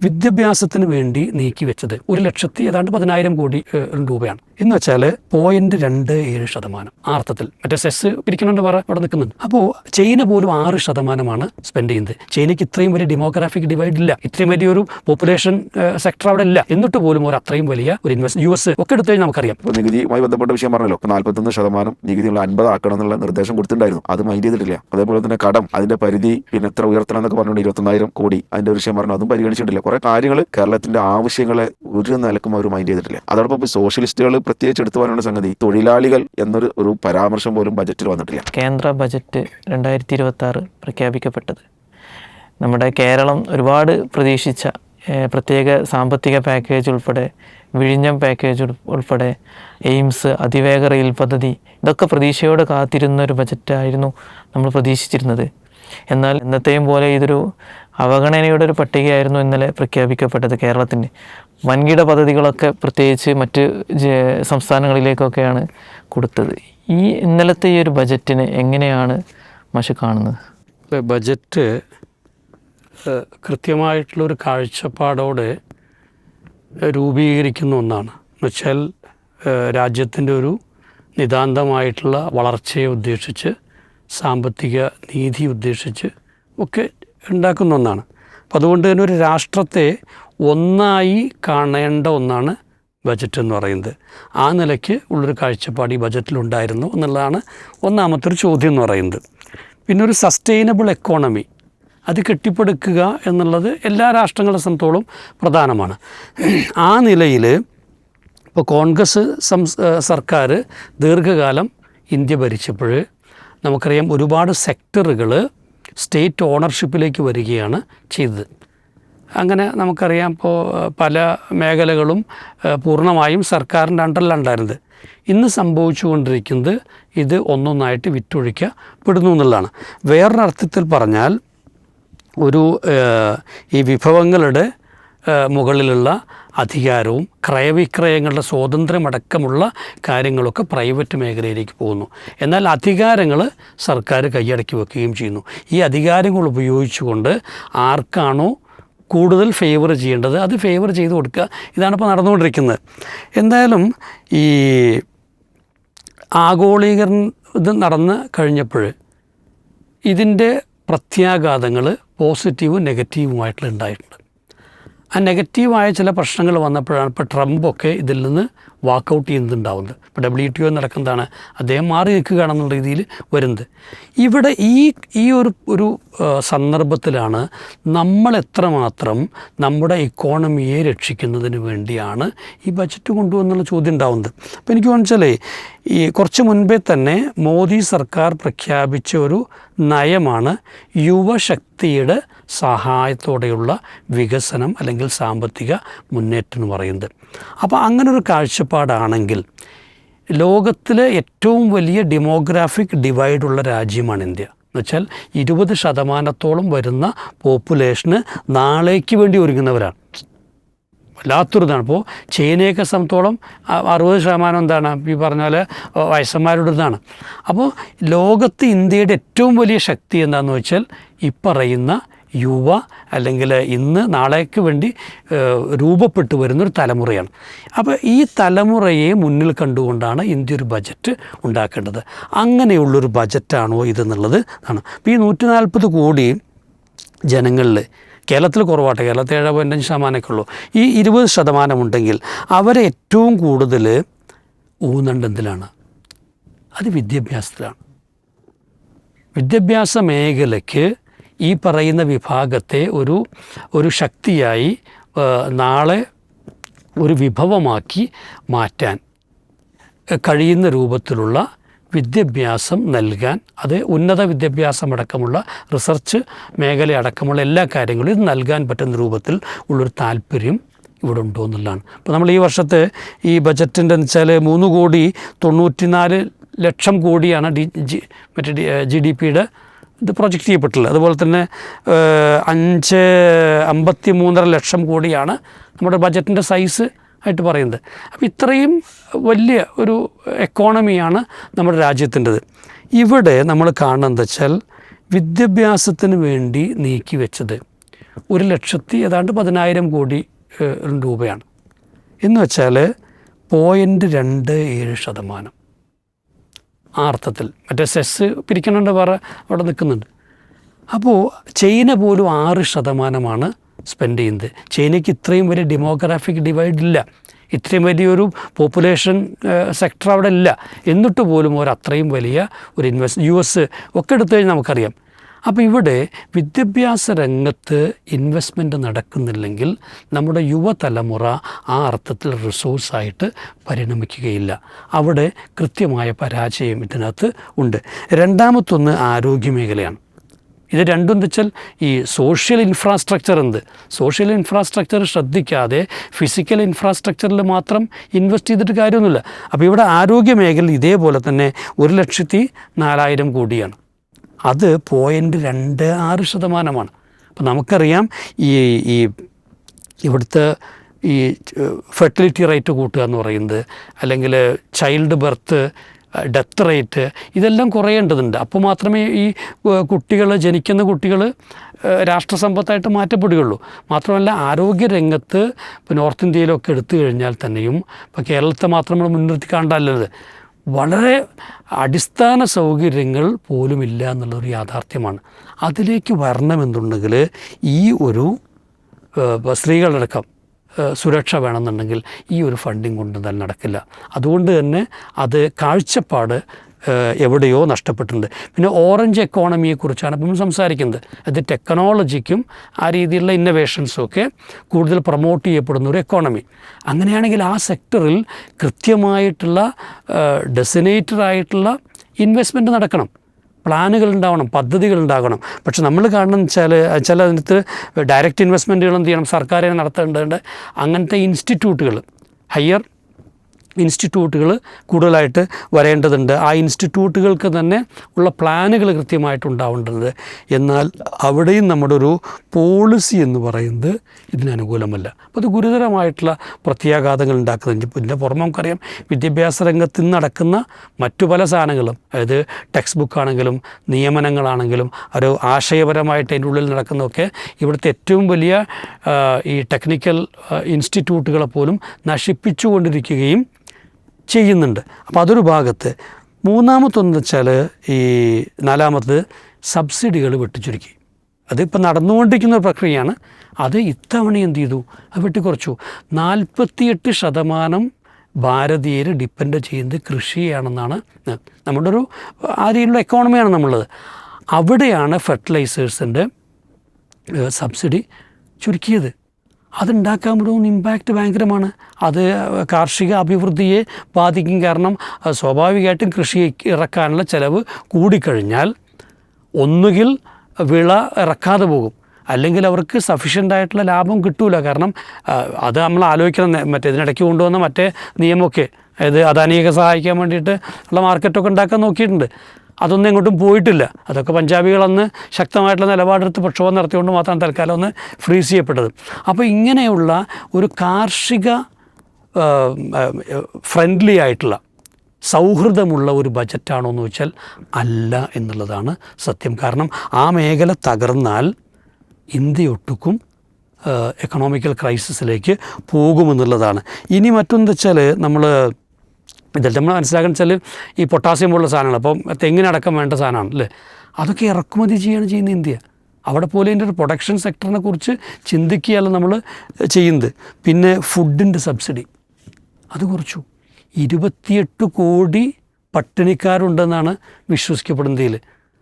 വിദ്യാഭ്യാസത്തിന് വേണ്ടി നീക്കിവെച്ചത് 1,10,10,000 കോടി രൂപയാണ്. എന്ന് വെച്ചാൽ 0.27% അർത്ഥത്തിൽ. മറ്റേ സെസ് പിരിക്കണമെന്ന് അവിടെ നിൽക്കുന്നുണ്ട്. അപ്പോൾ ചൈന പോലും 6% സ്പെൻഡ് ചെയ്യുന്നത്. ചൈനയ്ക്ക് ഇത്രയും വലിയ ഡെമോഗ്രാഫിക് ഡിവൈഡ് ഇല്ല, ഇത്രയും വലിയൊരു പോപ്പുലേഷൻ സെക്ടർ അവിടെ ഇല്ല. എന്നിട്ട് പോലും ഒരു അത്രയും വലിയ ഒരു US ഒക്കെ എടുത്തു കഴിഞ്ഞാൽ നമുക്കറിയാം. നികുതിയുമായി ബന്ധപ്പെട്ട വിഷയം പറഞ്ഞല്ലോ, 41% നികുതിയുള്ള 50 ആക്കണം എന്നുള്ള നിർദ്ദേശം കൊടുത്തിട്ടുണ്ടായിരുന്നു. അത് മൈൻഡ് ചെയ്തിട്ടില്ല. അതേപോലെ തന്നെ കടം അതിന്റെ പരിധി പിന്നെ എത്ര ഉയർത്തണം എന്നൊക്കെ പറഞ്ഞുകൊണ്ട് 21,000 കോടി അതിന്റെ ഒരു വിഷയം പറഞ്ഞു, അതും പരിഗണിച്ചിട്ടില്ല. കുറെ കാര്യങ്ങൾ കേരളത്തിന്റെ ആവശ്യങ്ങളെ ഒരു നിലക്കും അവർ മൈൻഡ് ചെയ്തിട്ടില്ല. അതോടൊപ്പം സോഷ്യലിസ്റ്റുകൾ പ്രത്യേകിച്ച് എടുത്തു പറയാനുള്ള സംഗതി തൊഴിലാളികൾ എന്നൊരു പരാമർശം പോലും ബജറ്റിൽ വന്നിട്ടില്ല. കേന്ദ്ര ബജറ്റ് 2026 പ്രഖ്യാപിക്കപ്പെട്ടത് നമ്മുടെ കേരളം ഒരുപാട് പ്രതീക്ഷിച്ച പ്രത്യേക സാമ്പത്തിക പാക്കേജ് ഉൾപ്പെടെ വിഴിഞ്ഞം പാക്കേജ് ഉൾപ്പെടെ എയിംസ്, അതിവേഗ റെയിൽ പദ്ധതി, ഇതൊക്കെ പ്രതീക്ഷയോടെ കാത്തിരുന്ന ഒരു ബജറ്റായിരുന്നു നമ്മൾ പ്രതീക്ഷിച്ചിരുന്നത്. എന്നാൽ ഇന്നത്തെയും പോലെ ഇതൊരു അവഗണനയുടെ ഒരു പട്ടികയായിരുന്നു ഇന്നലെ പ്രഖ്യാപിക്കപ്പെട്ടത്. കേരളത്തിൻ്റെ വൻകിട പദ്ധതികളൊക്കെ പ്രത്യേകിച്ച് മറ്റ് സംസ്ഥാനങ്ങളിലേക്കൊക്കെയാണ് കൊടുത്തത്. ഈ ഇന്നലത്തെ ഈ ഒരു ബജറ്റിനെ എങ്ങനെയാണ് മാഷ് കാണുന്നത്? ബജറ്റ് കൃത്യമായിട്ടുള്ളൊരു കാഴ്ചപ്പാടോടെ രൂപീകരിക്കുന്ന ഒന്നാണ്. എന്നുവെച്ചാൽ രാജ്യത്തിൻ്റെ ഒരു നിതാന്തമായിട്ടുള്ള വളർച്ചയെ ഉദ്ദേശിച്ച്, സാമ്പത്തിക നീതി ഉദ്ദേശിച്ച് ഒക്കെ ഉണ്ടാക്കുന്ന ഒന്നാണ്. അപ്പം അതുകൊണ്ട് തന്നെ ഒരു രാഷ്ട്രത്തെ ഒന്നായി കാണേണ്ട ഒന്നാണ് ബജറ്റ് എന്ന് പറയുന്നത്. ആ നിലയ്ക്ക് ഉള്ളൊരു കാഴ്ചപ്പാട് ഈ ബജറ്റിലുണ്ടായിരുന്നു എന്നുള്ളതാണ് ഒന്നാമത്തെ ഒരു ചോദ്യം എന്ന് പറയുന്നത്. പിന്നെ ഒരു സസ്റ്റൈനബിൾ എക്കോണമി അത് കെട്ടിപ്പടുക്കുക എന്നുള്ളത് എല്ലാ രാഷ്ട്രങ്ങളെ സംബന്ധിച്ചോളം പ്രധാനമാണ്. ആ നിലയിൽ ഇപ്പോൾ കോൺഗ്രസ് സർക്കാർ ദീർഘകാലം ഇന്ത്യ ഭരിച്ചപ്പോൾ നമുക്കറിയാം ഒരുപാട് സെക്ടറുകൾ സ്റ്റേറ്റ് ഓണർഷിപ്പിലേക്ക് വരികയാണ് ചെയ്തത്. അങ്ങനെ നമുക്കറിയാം ഇപ്പോൾ പല മേഖലകളും പൂർണ്ണമായും സർക്കാരിൻ്റെ അണ്ടറിലുണ്ടായിരുന്നത്. ഇന്ന് സംഭവിച്ചുകൊണ്ടിരിക്കുന്നത് ഇത് ഒന്നൊന്നായിട്ട് വിറ്റൊഴിക്കപ്പെടുന്നു എന്നുള്ളതാണ്. വേറൊരർത്ഥത്തിൽ പറഞ്ഞാൽ ഈ വിഭവങ്ങളുടെ മുകളിലുള്ള അധികാരവും ക്രയവിക്രയങ്ങളുടെ സ്വാതന്ത്ര്യമടക്കമുള്ള കാര്യങ്ങളൊക്കെ പ്രൈവറ്റ് മേഖലയിലേക്ക് പോകുന്നു. എന്നാൽ അധികാരങ്ങൾ സർക്കാർ കൈയടക്കി വെക്കുകയും ചെയ്യുന്നു. ഈ അധികാരങ്ങൾ ഉപയോഗിച്ചുകൊണ്ട് ആർക്കാണോ കൂടുതൽ ഫേവർ ചെയ്യേണ്ടത് അത് ഫേവർ ചെയ്ത് കൊടുക്കുക. ഇതാണിപ്പോൾ നടന്നുകൊണ്ടിരിക്കുന്നത്. എന്തായാലും ഈ ആഗോളീകരണം ഇത് നടന്ന് കഴിഞ്ഞപ്പോൾ ഇതിൻ്റെ പ്രത്യാഘാതങ്ങൾ പോസിറ്റീവും നെഗറ്റീവുമായിട്ടുള്ള ഉണ്ടായിട്ടുണ്ട്. ആ നെഗറ്റീവായ ചില പ്രശ്നങ്ങൾ വന്നപ്പോഴാണ് ഇപ്പോൾ ട്രംപൊക്കെ ഇതിൽ നിന്ന് വാക്കൗട്ട് ചെയ്യുന്നുണ്ടാവുന്നത്. ഇപ്പോൾ WTO നടക്കുന്നതാണ്, അദ്ദേഹം മാറി നിൽക്കുകയാണെന്നുള്ള രീതിയിൽ വരുന്നത്. ഇവിടെ ഈ ഒരു സന്ദർഭത്തിലാണ് നമ്മൾ എത്രമാത്രം നമ്മുടെ ഇക്കോണമിയെ രക്ഷിക്കുന്നതിന് വേണ്ടിയാണ് ഈ ബജറ്റ് കൊണ്ടുവന്നുള്ള ചോദ്യം ഉണ്ടാവുന്നത്. അപ്പോൾ എനിക്ക് തോന്നിച്ചാൽ ഈ കുറച്ച് മുൻപേ തന്നെ മോദി സർക്കാർ പ്രഖ്യാപിച്ച ഒരു നയമാണ് യുവശക്തിയുടെ സഹായത്തോടെയുള്ള വികസനം അല്ലെങ്കിൽ സാമ്പത്തിക മുന്നേറ്റം എന്ന് പറയുന്നത്. അപ്പോൾ അങ്ങനൊരു കാഴ്ചപ്പാടാണെങ്കിൽ ലോകത്തിലെ ഏറ്റവും വലിയ ഡെമോഗ്രാഫിക് ഡിവൈഡുള്ള രാജ്യമാണ് ഇന്ത്യ. എന്നുവെച്ചാൽ 20% വരുന്ന പോപ്പുലേഷന് നാളേക്ക് വേണ്ടി ഒരുങ്ങുന്നവരാണ്. വല്ലാത്തൊരിതാണ്. ഇപ്പോൾ ചൈനയൊക്കെ സംബന്ധിച്ചോളം 60% എന്താണ് ഈ പറഞ്ഞ പോലെ വയസ്സന്മാരുടേതാണ്. അപ്പോൾ ലോകത്ത് ഇന്ത്യയുടെ ഏറ്റവും വലിയ ശക്തി എന്താണെന്ന് വെച്ചാൽ ഈ പറയുന്ന യുവ അല്ലെങ്കിൽ ഇന്ന് നാളേക്ക് വേണ്ടി രൂപപ്പെട്ടു വരുന്നൊരു തലമുറയാണ്. അപ്പോൾ ഈ തലമുറയെ മുന്നിൽ കണ്ടുകൊണ്ടാണ് ഇന്ത്യ ഒരു ബജറ്റ് ഉണ്ടാക്കേണ്ടത്. അങ്ങനെയുള്ളൊരു ബജറ്റാണോ ഇതെന്നുള്ളത് ആണ്. അപ്പോൾ ഈ 140 കോടി ജനങ്ങളിൽ കേരളത്തിൽ കുറവാട്ടെ, കേരളത്തിൽ 7.5% ഉള്ളൂ. ഈ 20% ഉണ്ടെങ്കിൽ അവരെ ഏറ്റവും കൂടുതൽ ഊന്നണ്ടെന്തിലാണ്? അത് വിദ്യാഭ്യാസത്തിലാണ്. വിദ്യാഭ്യാസ മേഖലയ്ക്ക് ഈ പറയുന്ന വിഭാഗത്തെ ഒരു ശക്തിയായി നാളെ ഒരു വിഭവമാക്കി മാറ്റാൻ കഴിയുന്ന രൂപത്തിലുള്ള വിദ്യാഭ്യാസം നൽകാൻ, അത് ഉന്നത വിദ്യാഭ്യാസം അടക്കമുള്ള റിസർച്ച് മേഖല അടക്കമുള്ള എല്ലാ കാര്യങ്ങളും ഇത് നൽകാൻ പറ്റുന്ന രൂപത്തിൽ ഉള്ളൊരു താല്പര്യം ഇവിടെ ഉണ്ടോ എന്നുള്ളതാണ്. ഇപ്പോൾ നമ്മൾ ഈ വർഷത്തെ ഈ ബജറ്റിൻ്റെ എന്ന് വെച്ചാൽ 3,94,00,000 കോടിയാണ് GDPയുടെ ഇത് പ്രൊജക്റ്റ് ചെയ്യപ്പെട്ടിട്ടുള്ളത്. അതുപോലെ തന്നെ 553.5 ലക്ഷം കോടിയാണ് നമ്മുടെ ബജറ്റിൻ്റെ സൈസ് ആയിട്ട് പറയുന്നത്. അപ്പോൾ ഇത്രയും വലിയ ഒരു എക്കോണമിയാണ് നമ്മുടെ രാജ്യത്തിൻ്റെത്. ഇവിടെ നമ്മൾ കാണുന്നത് വെച്ചാൽ വിദ്യാഭ്യാസത്തിന് വേണ്ടി നീക്കി വെച്ചത് 1,10,000 കോടി രൂപയാണ്. എന്ന് വെച്ചാൽ 0.27% ആ അർത്ഥത്തിൽ. മറ്റേ സെസ് പിരിക്കണുണ്ട് വേറെ അവിടെ നിൽക്കുന്നുണ്ട്. അപ്പോൾ ചൈന പോലും 6% സ്പെൻഡ് ചെയ്യുന്നത്. ചൈനയ്ക്ക് ഇത്രയും വലിയ ഡെമോഗ്രാഫിക് ഡിവൈഡ് ഇല്ല, ഇത്രയും വലിയൊരു പോപ്പുലേഷൻ സെക്ടർ അവിടെ ഇല്ല. എന്നിട്ട് പോലും അത്രയും വലിയ ഒരു US ഒക്കെ എടുത്തു കഴിഞ്ഞാൽ നമുക്കറിയാം. അപ്പോൾ ഇവിടെ വിദ്യാഭ്യാസ രംഗത്ത് ഇൻവെസ്റ്റ്മെൻറ്റ് നടക്കുന്നില്ലെങ്കിൽ നമ്മുടെ യുവതലമുറ ആ അർത്ഥത്തിൽ റിസോഴ്സായിട്ട് പരിണമിക്കുകയില്ല. അവിടെ കൃത്യമായ പരാജയം ഇതിനകത്ത് ഉണ്ട്. രണ്ടാമത്തൊന്ന് ആരോഗ്യമേഖലയാണ്. ഇത് രണ്ടും എന്ന് വെച്ചാൽ ഈ സോഷ്യൽ ഇൻഫ്രാസ്ട്രക്ചർ സോഷ്യൽ ഇൻഫ്രാസ്ട്രക്ചർ ശ്രദ്ധിക്കാതെ ഫിസിക്കൽ ഇൻഫ്രാസ്ട്രക്ചറിൽ മാത്രം ഇൻവെസ്റ്റ് ചെയ്തിട്ട് കാര്യമൊന്നുമില്ല. അപ്പോൾ ഇവിടെ ആരോഗ്യ മേഖല ഇതേപോലെ തന്നെ 1,04,000 കോടിയാണ്. അത് 0.26%. അപ്പോൾ നമുക്കറിയാം ഈ ഇവിടുത്തെ ഈ ഫെർട്ടിലിറ്റി റേറ്റ് കൂട്ടുക എന്ന് പറയുന്നത്, അല്ലെങ്കിൽ ചൈൽഡ് ബർത്ത്, ഡെത്ത് റേറ്റ്, ഇതെല്ലാം കുറയേണ്ടതുണ്ട്. അപ്പോൾ മാത്രമേ ഈ ജനിക്കുന്ന കുട്ടികൾ രാഷ്ട്രസമ്പത്തായിട്ട് മാറ്റപ്പെടുകയുള്ളൂ. മാത്രമല്ല ആരോഗ്യരംഗത്ത് ഇപ്പോൾ നോർത്ത് ഇന്ത്യയിലൊക്കെ എടുത്തു കഴിഞ്ഞാൽ തന്നെയും, ഇപ്പോൾ കേരളത്തെ മാത്രം നമ്മൾ മുൻനിർത്തി കാണണ്ടല്ലത്, വളരെ അടിസ്ഥാന സൗകര്യങ്ങൾ പോലുമില്ല എന്നുള്ളൊരു യാഥാർത്ഥ്യമാണ്. അതിലേക്ക് വരണമെന്നുണ്ടെങ്കിൽ ഈ ഒരു സ്ത്രീകളടക്കം സുരക്ഷ വേണമെന്നുണ്ടെങ്കിൽ ഈ ഒരു ഫണ്ടിങ് കൊണ്ട് തന്നെ നടക്കില്ല. അതുകൊണ്ട് തന്നെ അത് കാഴ്ചപ്പാട് എവിടെയോ നഷ്ടപ്പെട്ടിട്ടുണ്ട്. പിന്നെ ഓറഞ്ച് എക്കോണമിയെക്കുറിച്ചാണ് ഇപ്പം നമ്മൾ സംസാരിക്കുന്നത്. അത് ടെക്നോളജിക്കും ആ രീതിയിലുള്ള ഇന്നൊവേഷൻസും ഒക്കെ കൂടുതൽ പ്രൊമോട്ട് ചെയ്യപ്പെടുന്ന ഒരു എക്കോണമി. അങ്ങനെയാണെങ്കിൽ ആ സെക്ടറിൽ കൃത്യമായിട്ടുള്ള ഡെസിനേറ്റഡായിട്ടുള്ള ഇൻവെസ്റ്റ്മെൻറ്റ് നടക്കണം, പ്ലാനുകൾ ഉണ്ടാവണം, പദ്ധതികൾ ഉണ്ടാകണം. പക്ഷെ നമ്മൾ കാണുന്നത് വെച്ചാൽ അതിനകത്ത് ഡയറക്റ്റ് ഇൻവെസ്റ്റ്മെൻറ്റുകൾ എന്ത് ചെയ്യണം, സർക്കാർ നടത്തേണ്ടതുണ്ട്. അങ്ങനത്തെ ഇൻസ്റ്റിറ്റ്യൂട്ടുകൾ, ഹയർ ഇൻസ്റ്റിറ്റ്യൂട്ടുകൾ കൂടുതലായിട്ട് വരേണ്ടതുണ്ട്. ആ ഇൻസ്റ്റിറ്റ്യൂട്ടുകൾക്ക് തന്നെ ഉള്ള പ്ലാനുകൾ കൃത്യമായിട്ട് ഉണ്ടാവേണ്ടത്. എന്നാൽ അവിടെയും നമ്മുടെ ഒരു പോളിസി എന്ന് പറയുന്നത് ഇതിനനുകൂലമല്ല. അപ്പോൾ അത് ഗുരുതരമായിട്ടുള്ള പ്രത്യാഘാതങ്ങൾ ഉണ്ടാക്കുന്നുണ്ട്. പിന്നെ പുറമെ നമുക്കറിയാം വിദ്യാഭ്യാസ രംഗത്ത് നിന്ന് നടക്കുന്ന മറ്റു പല സാധനങ്ങളും, അതായത് ടെക്സ്റ്റ് ബുക്കാണെങ്കിലും നിയമനങ്ങളാണെങ്കിലും ഒരു ആശയപരമായിട്ട് അതിൻ്റെ ഉള്ളിൽ നടക്കുന്നതൊക്കെ ഇവിടുത്തെ ഏറ്റവും വലിയ ഈ ടെക്നിക്കൽ ഇൻസ്റ്റിറ്റ്യൂട്ടുകളെ പോലും നശിപ്പിച്ചുകൊണ്ടിരിക്കുകയും ചെയ്യുന്നുണ്ട്. അപ്പോൾ അതൊരു ഭാഗത്ത്. മൂന്നാമത്തൊന്ന് വെച്ചാൽ ഈ നാലാമത് സബ്സിഡികൾ വെട്ടിച്ചുരുക്കി. അതിപ്പോൾ നടന്നുകൊണ്ടിരിക്കുന്ന ഒരു പ്രക്രിയയാണ്. അത് ഇത്തവണ എന്ത് ചെയ്തു, അത് വെട്ടിക്കുറച്ചു. 48% ഭാരതീയർ ഡിപ്പെൻഡ് ചെയ്യുന്നത് കൃഷിയാണെന്നാണ്. നമ്മുടെ ഒരു ആ രീതിയിലുള്ള എക്കോണമിയാണ് നമ്മളുള്ളത്. അവിടെയാണ് ഫെർട്ടിലൈസേഴ്സിൻ്റെ സബ്സിഡി ചുരുക്കിയത്. അതുണ്ടാക്കാൻ പറ്റുന്ന ഇമ്പാക്റ്റ് ഭയങ്കരമാണ്. അത് കാർഷിക അഭിവൃദ്ധിയെ ബാധിക്കും. കാരണം സ്വാഭാവികമായിട്ടും കൃഷി ഇറക്കാനുള്ള ചിലവ് കൂടിക്കഴിഞ്ഞാൽ ഒന്നുകിൽ വിള ഇറക്കാതെ പോകും, അല്ലെങ്കിൽ അവർക്ക് സഫീഷ്യൻ്റ് ലാഭം കിട്ടൂല. കാരണം അത് നമ്മൾ ആലോചിക്കണം. ഇതിനിടയ്ക്ക് കൊണ്ടുവന്ന മറ്റേ നിയമമൊക്കെ, അതായത് അദാനിയൊക്കെ സഹായിക്കാൻ വേണ്ടിയിട്ട് ഉള്ള മാർക്കറ്റൊക്കെ ഉണ്ടാക്കാൻ നോക്കിയിട്ടുണ്ട്. അതൊന്നും എങ്ങോട്ടും പോയിട്ടില്ല. അതൊക്കെ പഞ്ചാബികളന്ന് ശക്തമായിട്ടുള്ള നിലപാടെടുത്ത് പ്രക്ഷോഭം നടത്തിക്കൊണ്ട് മാത്രം തൽക്കാലം ഒന്ന് ഫ്രീസ് ചെയ്യപ്പെട്ടത്. അപ്പോൾ ഇങ്ങനെയുള്ള ഒരു കാർഷിക ഫ്രണ്ട്ലി ആയിട്ടുള്ള സൗഹൃദമുള്ള ഒരു ബജറ്റാണോ എന്ന് വെച്ചാൽ അല്ല എന്നുള്ളതാണ് സത്യം. കാരണം ആ മേഖല തകർന്നാൽ ഇന്ത്യയൊട്ടുക്കും എക്കണോമിക്കൽ ക്രൈസിസിലേക്ക് പോകുമെന്നുള്ളതാണ്. ഇനി മറ്റൊന്ന് വെച്ചാൽ ഇതെല്ലാം നമ്മൾ മനസ്സിലാക്കാൻ വെച്ചാൽ ഈ പൊട്ടാസ്യം പോലുള്ള സാധനങ്ങൾ, അപ്പം തെങ്ങിനടക്കം വേണ്ട സാധനമാണ് അല്ലേ, അതൊക്കെ ഇറക്കുമതി ചെയ്യുകയാണ് ചെയ്യുന്നത് ഇന്ത്യ. അവിടെ പോലെ ഇതിൻ്റെ ഒരു പ്രൊഡക്ഷൻ സെക്ടറിനെ കുറിച്ച് ചിന്തിക്കുകയല്ല നമ്മൾ ചെയ്യുന്നത്. പിന്നെ ഫുഡിൻ്റെ സബ്സിഡി അത് കുറച്ചു. 28 കോടി പട്ടിണിക്കാരുണ്ടെന്നാണ് വിശ്വസിക്കപ്പെടുന്നതിൽ.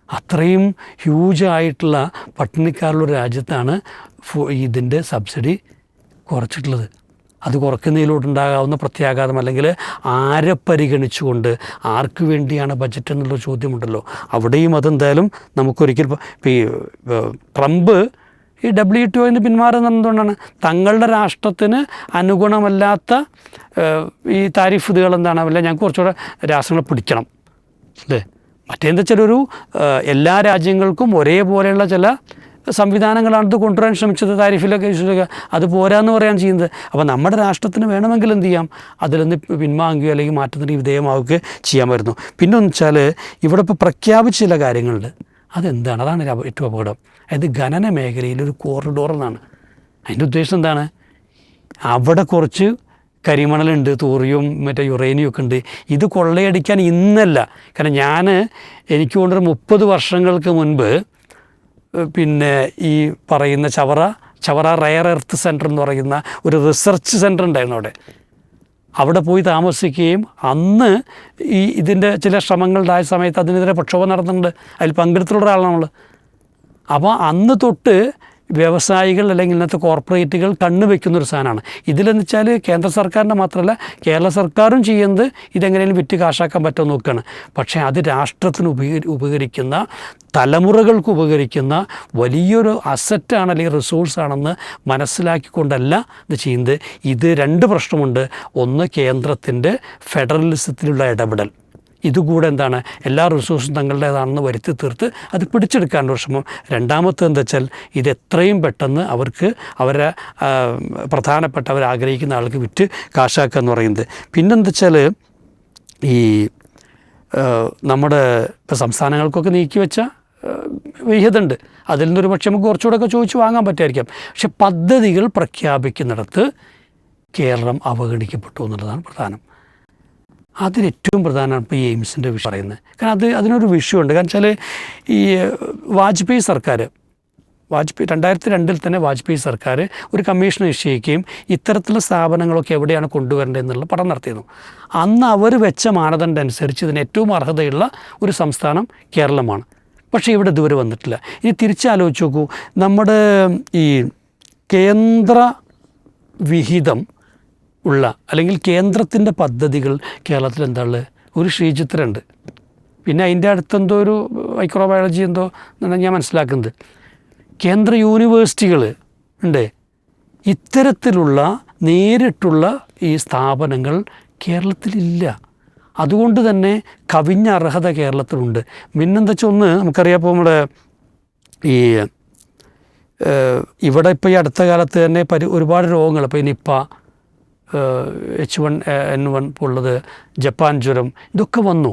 അത്രയും ഹ്യൂജായിട്ടുള്ള പട്ടിണിക്കാരുള്ള രാജ്യത്താണ് ഇതിൻ്റെ സബ്സിഡി കുറച്ചിട്ടുള്ളത്. അത് കുറയ്ക്കുന്നതിലൂടെയുണ്ടാകാവുന്ന പ്രത്യാഘാതം, അല്ലെങ്കിൽ ആരെ പരിഗണിച്ചുകൊണ്ട് ആർക്ക് വേണ്ടിയാണ് ബജറ്റ് എന്നുള്ള ചോദ്യമുണ്ടല്ലോ, അവിടെയും അതെന്തായാലും നമുക്കൊരിക്കൽ ഈ ട്രംപ് ഈ WTO പിന്മാറുന്നത് എന്തുകൊണ്ടാണ്? തങ്ങളുടെ രാഷ്ട്രത്തിന് അനുഗുണമല്ലാത്ത ഈ താരിഫ് ഇതുകൾ എന്താണാവില്ല, ഞങ്ങൾക്ക് കുറച്ചുകൂടെ രാഷ്ട്രങ്ങളെ പിടിക്കണം അല്ലേ. മറ്റേന്താ വെച്ചാൽ ഒരു എല്ലാ രാജ്യങ്ങൾക്കും ഒരേപോലെയുള്ള ചില സംവിധാനങ്ങളാണ് കൊണ്ടുവരാൻ ശ്രമിച്ചത്. താരിഫിലൊക്കെ അത് പോരാന്ന് പറയാൻ ചെയ്യുന്നത്. അപ്പോൾ നമ്മുടെ രാഷ്ട്രത്തിന് വേണമെങ്കിൽ എന്ത് ചെയ്യാം, അതിൽ നിന്ന് പിൻവാങ്ങുകയോ അല്ലെങ്കിൽ മാറ്റത്തിന് വിധേയമാവുകയോ ചെയ്യാമായിരുന്നു. പിന്നെ ഒന്ന് വെച്ചാൽ ഇവിടെ ഇപ്പോൾ പ്രഖ്യാപിച്ച ചില കാര്യങ്ങളുണ്ട്. അതെന്താണ്? അതാണ് ഏറ്റവും അപകടം. അതായത് ഖനന മേഖലയിൽ ഒരു കോറിഡോർ എന്നാണ്. അതിൻ്റെ ഉദ്ദേശം എന്താണ്? അവിടെ കുറച്ച് കരിമണലുണ്ട്, തോറിയും മറ്റേ യുറേനിയം ഒക്കെ ഉണ്ട്. ഇത് കൊള്ളയടിക്കാൻ ഇന്നല്ല. കാരണം എനിക്ക് കൊണ്ടൊരു 30 വർഷങ്ങൾക്ക് മുൻപ് പിന്നെ ഈ പറയുന്ന ചവറ റയർ എർത്ത് സെൻറ്റർ എന്ന് പറയുന്ന ഒരു റിസർച്ച് സെൻറ്റർ ഉണ്ടായിരുന്നു അവിടെ പോയി താമസിക്കുകയും അന്ന് ഇതിൻ്റെ ചില ശ്രമങ്ങളുണ്ടായ സമയത്ത് അതിനെതിരെ പ്രക്ഷോഭം നടത്തുന്നുണ്ട്. അതിൽ പങ്കെടുത്തിട്ടുള്ള ഒരാളാണ് നമ്മൾ. അപ്പോൾ അന്ന് തൊട്ട് വ്യവസായികൾ അല്ലെങ്കിൽ ഇന്നത്തെ കോർപ്പറേറ്റുകൾ കണ്ണുവെക്കുന്നൊരു സാധനമാണ് ഇതിലെന്ന് വെച്ചാൽ കേന്ദ്ര സർക്കാരിൻ്റെ മാത്രമല്ല കേരള സർക്കാരും ചെയ്യുന്നത് ഇതെങ്ങനെയും വിറ്റ് കാശാക്കാൻ പറ്റുമോ നോക്കുകയാണ്. പക്ഷേ അത് രാഷ്ട്രത്തിന് ഉപകരിക്കുന്ന, തലമുറകൾക്ക് ഉപകരിക്കുന്ന വലിയൊരു അസറ്റാണ് അല്ലെങ്കിൽ റിസോഴ്സാണെന്ന് മനസ്സിലാക്കിക്കൊണ്ടല്ല ഇത് ചെയ്യുന്നത്. ഇത് 2 പ്രശ്നമുണ്ട്. ഒന്ന്, കേന്ദ്രത്തിൻ്റെ ഫെഡറലിസത്തിലുള്ള ഇടപെടൽ. ഇതുകൂടെ എന്താണ്, എല്ലാ റിസോഴ്സും തങ്ങളുടേതാണെന്ന് വരുത്തി തീർത്ത് അത് പിടിച്ചെടുക്കാനുള്ള ശ്രമം. രണ്ടാമത്തെ എന്താ വെച്ചാൽ ഇത് എത്രയും പെട്ടെന്ന് അവരെ പ്രധാനപ്പെട്ട അവരാഗ്രഹിക്കുന്ന ആൾക്ക് വിറ്റ് കാശാക്കുക എന്ന് പറയുന്നത്. പിന്നെന്താ വെച്ചാൽ ഈ നമ്മുടെ ഇപ്പോൾ സംസ്ഥാനങ്ങൾക്കൊക്കെ നീക്കി വെച്ച വിഹിതമുണ്ട്. അതിൽ നിന്നൊരു പക്ഷേ നമുക്ക് കുറച്ചുകൂടെയൊക്കെ ചോദിച്ച് വാങ്ങാൻ പറ്റുമായിരിക്കാം. പക്ഷെ പദ്ധതികൾ പ്രഖ്യാപിക്കുന്നിടത്ത് കേരളം അവഗണിക്കപ്പെട്ടു എന്നുള്ളതാണ് പ്രധാനം. അതിലേറ്റവും പ്രധാനമാണ് ഇപ്പോൾ ഈ എയിംസിൻ്റെ വിഷയം പറയുന്നത്. കാരണം അതിനൊരു വിഷയമുണ്ട്. കാരണം വെച്ചാൽ ഈ വാജ്പേയി സർക്കാർ 2002 തന്നെ വാജ്പേയി സർക്കാർ ഒരു കമ്മീഷൻ നിശ്ചയിക്കുകയും ഇത്തരത്തിലുള്ള സ്ഥാപനങ്ങളൊക്കെ എവിടെയാണ് കൊണ്ടുവരേണ്ടത് എന്നുള്ള പഠനം നടത്തിയിരുന്നു. അന്ന് അവർ വെച്ച മാനദണ്ഡം അനുസരിച്ച് ഇതിന് ഏറ്റവും അർഹതയുള്ള ഒരു സംസ്ഥാനം കേരളമാണ്. പക്ഷേ ഇവിടെ ഇതുവരെ വന്നിട്ടില്ല. ഇനി തിരിച്ചാലോചിച്ച് നോക്കൂ, നമ്മുടെ ഈ കേന്ദ്ര വിഹിതം ഉള്ള അല്ലെങ്കിൽ കേന്ദ്രത്തിൻ്റെ പദ്ധതികൾ കേരളത്തിൽ എന്താ ഉള്ളത്? ഒരു ശ്രീചിത്രമുണ്ട്, പിന്നെ അതിൻ്റെ അടുത്തെന്തോ ഒരു മൈക്രോബയോളജി എന്തോ എന്നാണ് ഞാൻ മനസ്സിലാക്കുന്നത്. കേന്ദ്ര യൂണിവേഴ്സിറ്റികൾ ഉണ്ട്. ഇത്തരത്തിലുള്ള നേരിട്ടുള്ള ഈ സ്ഥാപനങ്ങൾ കേരളത്തിലില്ല. അതുകൊണ്ട് തന്നെ കവിഞ്ഞ അർഹത കേരളത്തിലുണ്ട്. പിന്നെന്താ വെച്ചാൽ ഒന്ന് നമുക്കറിയാം, ഇപ്പോൾ നമ്മുടെ ഈ ഇവിടെ ഇപ്പോൾ ഈ അടുത്ത കാലത്ത് തന്നെ ഒരുപാട് രോഗങ്ങൾ, ഇപ്പോൾ ഈ നിപ്പ, H1N1 ഉള്ളത്, ജപ്പാൻ ജ്വരം, ഇതൊക്കെ വന്നു.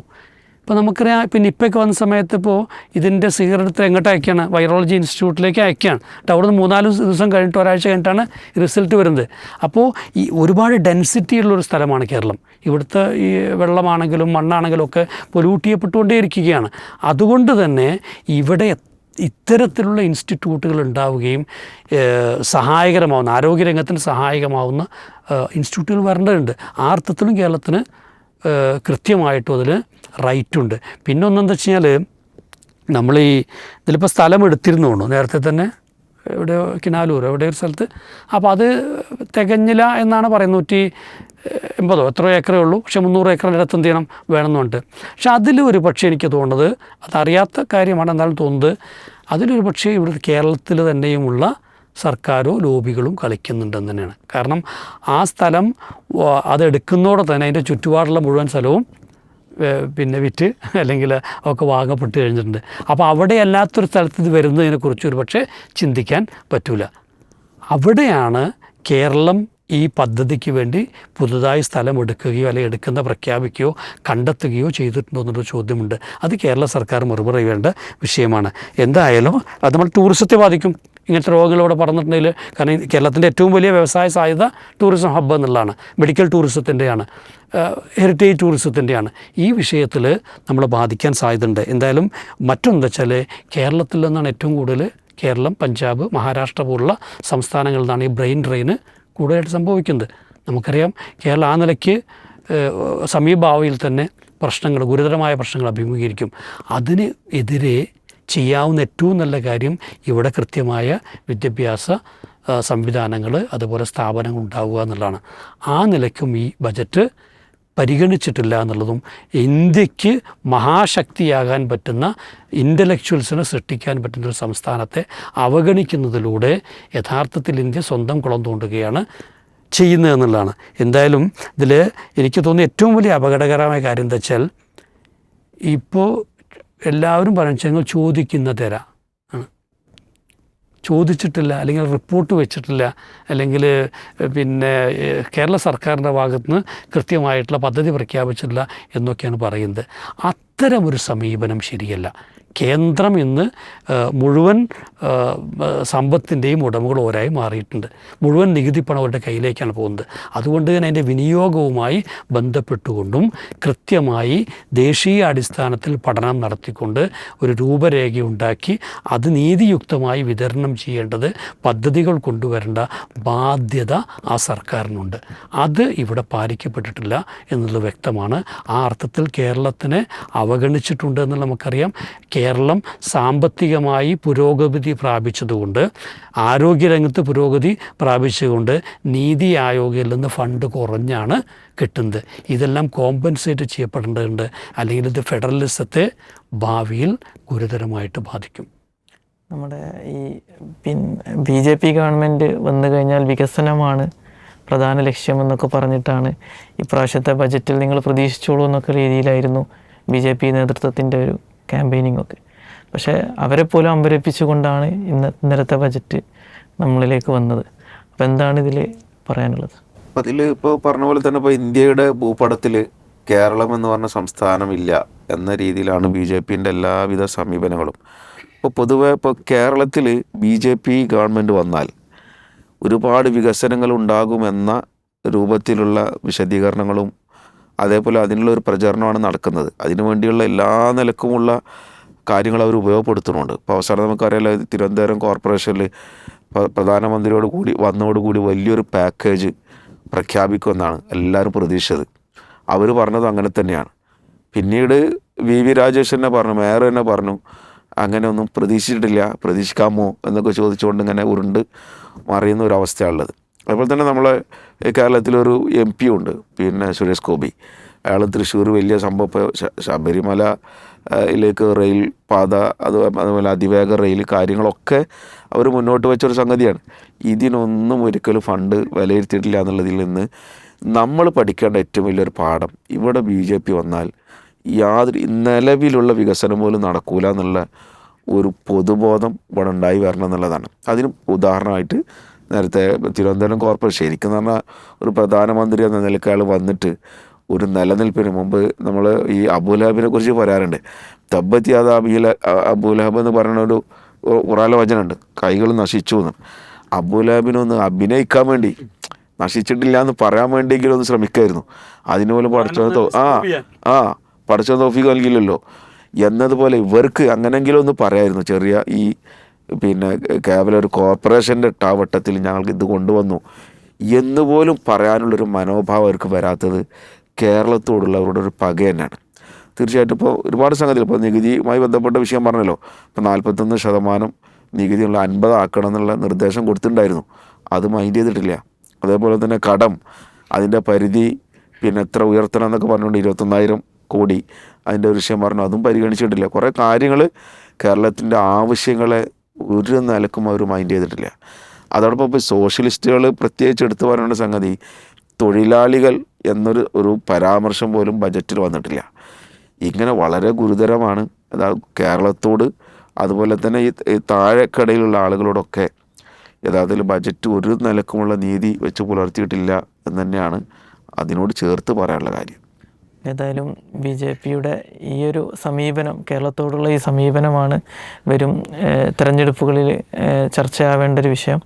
ഇപ്പോൾ നമുക്കറിയാം, ഇപ്പോൾ നിപ്പയൊക്കെ വന്ന സമയത്ത് ഇപ്പോൾ ഇതിൻ്റെ സ്വീകരണത്തിൽ എങ്ങോട്ട് അയക്കുകയാണ്? വൈറോളജി ഇൻസ്റ്റിറ്റ്യൂട്ടിലേക്ക് അയക്കുകയാണ്. അവിടെ നിന്ന് 3-4 ദിവസം കഴിഞ്ഞിട്ട് ഒരാഴ്ച കഴിഞ്ഞിട്ടാണ് റിസൾട്ട് വരുന്നത്. അപ്പോൾ ഈ ഒരുപാട് ഡെൻസിറ്റി ഉള്ളൊരു സ്ഥലമാണ് കേരളം. ഇവിടുത്തെ ഈ വെള്ളമാണെങ്കിലും മണ്ണാണെങ്കിലും ഒക്കെ പൊല്യൂട്ട് ചെയ്യപ്പെട്ടുകൊണ്ടേയിരിക്കുകയാണ്. അതുകൊണ്ട് തന്നെ ഇവിടെ ഇത്തരത്തിലുള്ള ഇൻസ്റ്റിറ്റ്യൂട്ടുകൾ ഉണ്ടാവുകയും സഹായകരമാവുന്ന, ആരോഗ്യരംഗത്തിന് സഹായകമാവുന്ന ഇൻസ്റ്റിറ്റ്യൂട്ടുകൾ വരേണ്ടതുണ്ട്. ആ അർത്ഥത്തിലും കേരളത്തിന് കൃത്യമായിട്ടും അതിൽ റൈറ്റുണ്ട്. പിന്നെ ഒന്നെന്താ വെച്ച് കഴിഞ്ഞാൽ, നമ്മൾ ഇതിലിപ്പോൾ സ്ഥലം എടുത്തിരുന്നു തോന്നുന്നു നേരത്തെ തന്നെ, എവിടെയോ കിനാലൂർ എവിടെ ഒരു സ്ഥലത്ത്. അപ്പോൾ അത് തികഞ്ഞില്ല എന്നാണ് പറയുന്നത്. 180 എത്രയോ ഏക്കറേ ഉള്ളൂ. പക്ഷേ 300 ഏക്കറിൻ്റെ അടുത്ത് എന്ത് ചെയ്യണം വേണമെന്ന് പറഞ്ഞിട്ട്. പക്ഷെ അതിലൊരു പക്ഷേ എനിക്ക് തോന്നുന്നത്, അതറിയാത്ത കാര്യമാണ് എന്നാലും തോന്നുന്നത്, അതിലൊരു പക്ഷേ ഇവിടെ കേരളത്തിൽ തന്നെയുമുള്ള സർക്കാരോ ലോബികളും കളിക്കുന്നുണ്ടെന്ന് തന്നെയാണ്. കാരണം ആ സ്ഥലം അതെടുക്കുന്നതോടെ തന്നെ അതിൻ്റെ ചുറ്റുപാടുള്ള മുഴുവൻ സ്ഥലവും പിന്നെ വിറ്റ് അല്ലെങ്കിൽ ഒക്കെ വാങ്ങപ്പെട്ട് കഴിഞ്ഞിട്ടുണ്ട്. അപ്പോൾ അവിടെ അല്ലാത്തൊരു സ്ഥലത്ത് ഇത് വരുന്നതിനെക്കുറിച്ച് ഒരു പക്ഷേ ചിന്തിക്കാൻ പറ്റില്ല. അവിടെയാണ് കേരളം ഈ പദ്ധതിക്ക് വേണ്ടി പുതുതായി സ്ഥലം എടുക്കുകയോ അല്ലെങ്കിൽ പ്രഖ്യാപിക്കുകയോ കണ്ടെത്തുകയോ ചെയ്തിട്ടുണ്ടോ എന്നൊരു ചോദ്യമുണ്ട്. അത് കേരള സർക്കാർ മറുപടി പറയേണ്ട വിഷയമാണ്. എന്തായാലും അത് നമ്മൾ ടൂറിസത്തെ ബാധിക്കും. ഇങ്ങനത്തെ രോഗങ്ങൾ ഇവിടെ പറഞ്ഞിട്ടുണ്ടെങ്കിൽ, കാരണം കേരളത്തിൻ്റെ ഏറ്റവും വലിയ വ്യവസായ സാധ്യത ടൂറിസം ഹബ്ബ് എന്നുള്ളതാണ്. മെഡിക്കൽ ടൂറിസത്തിൻ്റെയാണ്, ഹെറിറ്റേജ് ടൂറിസത്തിൻ്റെയാണ്. ഈ വിഷയത്തിൽ നമ്മൾ ബാധിക്കാൻ സാധ്യതയുണ്ട്. എന്തായാലും മറ്റൊന്നെന്ന് വെച്ചാൽ, കേരളത്തിൽ നിന്നാണ് ഏറ്റവും കൂടുതൽ, കേരളം, പഞ്ചാബ്, മഹാരാഷ്ട്ര പോലുള്ള സംസ്ഥാനങ്ങളിൽ നിന്നാണ് ഈ ബ്രെയിൻ ഡ്രെയിന് കൂടുതലായിട്ട് സംഭവിക്കുന്നത്. നമുക്കറിയാം, കേരളം ആ നിലയ്ക്ക് സമീപഭാവിയിൽ തന്നെ ഗുരുതരമായ പ്രശ്നങ്ങൾ അഭിമുഖീകരിക്കും. അതിന് എതിരെ ചെയ്യാവുന്ന ഏറ്റവും നല്ല കാര്യം ഇവിടെ കൃത്യമായ വിദ്യാഭ്യാസ സംവിധാനങ്ങൾ, അതുപോലെ സ്ഥാപനങ്ങൾ ഉണ്ടാവുക എന്നുള്ളതാണ്. ആ നിലയ്ക്കും ഈ ബജറ്റ് പരിഗണിച്ചിട്ടില്ല എന്നുള്ളതും, ഇന്ത്യക്ക് മഹാശക്തിയാകാൻ പറ്റുന്ന, ഇൻ്റലക്ച്വൽസിനെ സൃഷ്ടിക്കാൻ പറ്റുന്ന ഒരു സംസ്ഥാനത്തെ അവഗണിക്കുന്നതിലൂടെ യഥാർത്ഥത്തിൽ ഇന്ത്യ സ്വന്തം കുളം തോണ്ടുകയാണ് ചെയ്യുന്നത് എന്നുള്ളതാണ്. എന്തായാലും ഇതിൽ എനിക്ക് തോന്നുന്ന ഏറ്റവും വലിയ അപകടകരമായ കാര്യം എന്താ വെച്ചാൽ, ഇപ്പോൾ എല്ലാവരും പറഞ്ഞു ചോദിക്കുന്ന തരാം, ചോദിച്ചിട്ടില്ല, അല്ലെങ്കിൽ റിപ്പോർട്ട് വെച്ചിട്ടില്ല, അല്ലെങ്കിൽ പിന്നെ കേരള സർക്കാരിൻ്റെ ഭാഗത്ത് നിന്ന് കൃത്യമായിട്ടുള്ള പദ്ധതി പ്രഖ്യാപിച്ചിട്ടില്ല എന്നൊക്കെയാണ് പറയുന്നത്. അത്തരമൊരു സമീപനം ശരിയല്ല. കേന്ദ്രം ഇന്ന് മുഴുവൻ സമ്പത്തിൻ്റെയും ഉടമകൾ ഓരായി മാറിയിട്ടുണ്ട്. മുഴുവൻ നികുതി പണം അവരുടെ കയ്യിലേക്കാണ് പോകുന്നത്. അതുകൊണ്ട് തന്നെ അതിൻ്റെ വിനിയോഗവുമായി ബന്ധപ്പെട്ടുകൊണ്ടും കൃത്യമായി ദേശീയ അടിസ്ഥാനത്തിൽ പഠനം നടത്തിക്കൊണ്ട് ഒരു രൂപരേഖ ഉണ്ടാക്കി അത് നീതിയുക്തമായി വിതരണം ചെയ്യേണ്ടത്, പദ്ധതികൾ കൊണ്ടുവരേണ്ട ബാധ്യത ആ സർക്കാരിനുണ്ട്. അത് ഇവിടെ പാലിക്കപ്പെട്ടിട്ടില്ല എന്നുള്ളത് വ്യക്തമാണ്. ആ അർത്ഥത്തിൽ കേരളത്തിനെ അവഗണിച്ചിട്ടുണ്ട് എന്ന് നമുക്കറിയാം. കേരളം സാമ്പത്തികമായി പുരോഗതി പ്രാപിച്ചതുകൊണ്ട്, ആരോഗ്യരംഗത്ത് പുരോഗതി പ്രാപിച്ചതുകൊണ്ട് നീതി ആയോഗിൽ നിന്ന് ഫണ്ട് കുറഞ്ഞാണ് കിട്ടുന്നത്. ഇതെല്ലാം കോമ്പൻസേറ്റ് ചെയ്യപ്പെടേണ്ടതുണ്ട്. അല്ലെങ്കിൽ ഇത് ഫെഡറലിസത്തെ ഭാവിയിൽ ഗുരുതരമായിട്ട് ബാധിക്കും. നമ്മുടെ ഈ BJP ഗവൺമെൻറ് വന്നു കഴിഞ്ഞാൽ വികസനമാണ് പ്രധാന ലക്ഷ്യമെന്നൊക്കെ പറഞ്ഞിട്ടാണ് ഇപ്രാവശ്യത്തെ ബജറ്റിൽ നിങ്ങൾ പ്രതീക്ഷിച്ചോളൂ എന്നൊക്കെ രീതിയിലായിരുന്നു BJP നേതൃത്വത്തിൻ്റെ ഒരു ക്യാമ്പയിനിങ് ഒക്കെ. പക്ഷേ അവരെ പോലും അമ്പരപ്പിച്ചുകൊണ്ടാണ് ഇന്നലത്തെ ബജറ്റ് നമ്മളിലേക്ക് വന്നത്. അപ്പോൾ എന്താണ് ഇതിൽ പറയാനുള്ളത്? അതിൽ ഇപ്പോൾ പറഞ്ഞ പോലെ തന്നെ ഇപ്പോൾ ഇന്ത്യയുടെ ഭൂപടത്തിൽ കേരളം എന്ന് പറഞ്ഞ സംസ്ഥാനമില്ല എന്ന രീതിയിലാണ് BJPൻ്റെ എല്ലാവിധ സമീപനങ്ങളും. ഇപ്പോൾ പൊതുവെ ഇപ്പോൾ കേരളത്തിൽ BJP ഗവൺമെൻറ് വന്നാൽ ഒരുപാട് വികസനങ്ങൾ ഉണ്ടാകുമെന്ന രൂപത്തിലുള്ള വിശദീകരണങ്ങളും അതേപോലെ അതിനുള്ള ഒരു പ്രചരണമാണ് നടക്കുന്നത്. അതിനു വേണ്ടിയുള്ള എല്ലാ നിലക്കുമുള്ള കാര്യങ്ങൾ അവർ ഉപയോഗപ്പെടുത്തുന്നുണ്ട്. ഇപ്പോൾ അവസാനം നമുക്കറിയാലോ, തിരുവനന്തപുരം കോർപ്പറേഷനിൽ വന്നതോടുകൂടി വലിയൊരു പാക്കേജ് പ്രഖ്യാപിക്കുമെന്നാണ് എല്ലാവരും പ്രതീക്ഷിച്ചത്. അവർ പറഞ്ഞത് അങ്ങനെ തന്നെയാണ്. പിന്നീട് VV രാജേഷ് തന്നെ പറഞ്ഞു, മേയർ തന്നെ പറഞ്ഞു, അങ്ങനെയൊന്നും പ്രതീക്ഷിച്ചിട്ടില്ല, പ്രതീക്ഷിക്കാമോ എന്നൊക്കെ ചോദിച്ചുകൊണ്ട് ഇങ്ങനെ ഉരുണ്ട് മറിയുന്ന ഒരു അവസ്ഥയാണുള്ളത്. അതുപോലെ തന്നെ നമ്മളെ കേരളത്തിലൊരു MP ഉണ്ട്, പിന്നെ സുരേഷ് ഗോപി. അയാൾ തൃശ്ശൂർ വലിയ സംഭവം, ശബരിമലയിലേക്ക് റെയിൽ പാത, അതുപോലെ അതിവേഗ റെയിൽ കാര്യങ്ങളൊക്കെ അവർ മുന്നോട്ട് വെച്ചൊരു സംഗതിയാണ്. ഇതിനൊന്നും ഒരിക്കലും ഫണ്ട് വിലയിരുത്തിയിട്ടില്ല എന്നുള്ളതിൽ നിന്ന് നമ്മൾ പഠിക്കേണ്ട ഏറ്റവും വലിയൊരു പാഠം, ഇവിടെ BJP വന്നാൽ നിലവിലുള്ള വികസനം പോലും നടക്കൂല എന്നുള്ള ഒരു പൊതുബോധം ഇവിടെ ഉണ്ടായി വരണം എന്നുള്ളതാണ്. അതിന് ഉദാഹരണമായിട്ട് നേരത്തെ തിരുവനന്തപുരം കോർപ്പറേഷൻ ശരിക്കും പറഞ്ഞാൽ ഒരു പ്രധാനമന്ത്രി എന്ന നിലയ്ക്ക് അയാൾ വന്നിട്ട് ഒരു നിലനിൽപ്പിന് മുമ്പ് നമ്മൾ ഈ അബൂലഹബിനെ കുറിച്ച് പറയാറുണ്ട്. തബ്ബത്ത് യാദ അബൂലഹബ് എന്ന് പറയുന്ന ഒരു ഖുറാനിലെ വചനമുണ്ട്, കൈകൾ നശിച്ചു എന്ന്. അബൂലഹബിനൊന്ന് അഭിനയിക്കാൻ വേണ്ടി, നശിച്ചിട്ടില്ല എന്ന് പറയാൻ വേണ്ടിയെങ്കിലും ഒന്ന് ശ്രമിക്കായിരുന്നു. അതിനുപോലും പഠിച്ച തോഫീക്ക് നൽകിയില്ലല്ലോ എന്നതുപോലെ ഇവർക്ക് അങ്ങനെങ്കിലും ഒന്ന് പറയായിരുന്നു. ചെറിയ ഈ കേവലം ഒരു കോർപ്പറേഷൻ്റെ വട്ടത്തിൽ ഞങ്ങൾക്ക് ഇത് കൊണ്ടുവന്നു എന്നുപോലും പറയാനുള്ളൊരു മനോഭാവം അവർക്ക് വരാത്തത് കേരളത്തോടുള്ളവരുടെ ഒരു പക തന്നെയാണ്. തീർച്ചയായിട്ടും ഇപ്പോൾ ഒരുപാട് സംഗതികൾ, ഇപ്പോൾ നികുതിയുമായി ബന്ധപ്പെട്ട വിഷയം പറഞ്ഞല്ലോ, ഇപ്പോൾ 41% നികുതിയുള്ള 50 ആക്കണം എന്നുള്ള നിർദ്ദേശം കൊടുത്തിട്ടുണ്ടായിരുന്നു. അത് മൈൻഡ് ചെയ്തിട്ടില്ല. അതേപോലെ തന്നെ കടം, അതിൻ്റെ പരിധി എത്ര ഉയർത്തണം എന്നൊക്കെ പറഞ്ഞുകൊണ്ട് 21,000 കോടി അതിൻ്റെ ഒരു വിഷയം പറഞ്ഞു, അതും പരിഗണിച്ചിട്ടില്ല. കുറേ കാര്യങ്ങൾ കേരളത്തിൻ്റെ ആവശ്യങ്ങളെ ഒരു നിലക്കും അവർ മൈൻഡ് ചെയ്തിട്ടില്ല. അതോടൊപ്പം ഇപ്പോൾ സോഷ്യലിസ്റ്റുകൾ പ്രത്യേകിച്ച് എടുത്തു പറയേണ്ട സംഗതി, തൊഴിലാളികൾ എന്നൊരു പരാമർശം പോലും ബജറ്റിൽ വന്നിട്ടില്ല. ഇങ്ങനെ വളരെ ഗുരുതരമാണ് കേരളത്തോട്, അതുപോലെ തന്നെ ഈ താഴെക്കടയിലുള്ള ആളുകളോടൊക്കെ യഥാർത്ഥത്തിൽ ബജറ്റ് ഒരു നിലക്കുമുള്ള നീതി വെച്ച് പുലർത്തിയിട്ടില്ല എന്ന് തന്നെയാണ് അതിനോട് ചേർത്ത് പറയാനുള്ള കാര്യം. ഏതായാലും BJPയുടെ ഈ ഒരു സമീപനം, കേരളത്തോടുള്ള ഈ സമീപനമാണ് വരും തെരഞ്ഞെടുപ്പുകളിൽ ചർച്ചയാവേണ്ട ഒരു വിഷയം.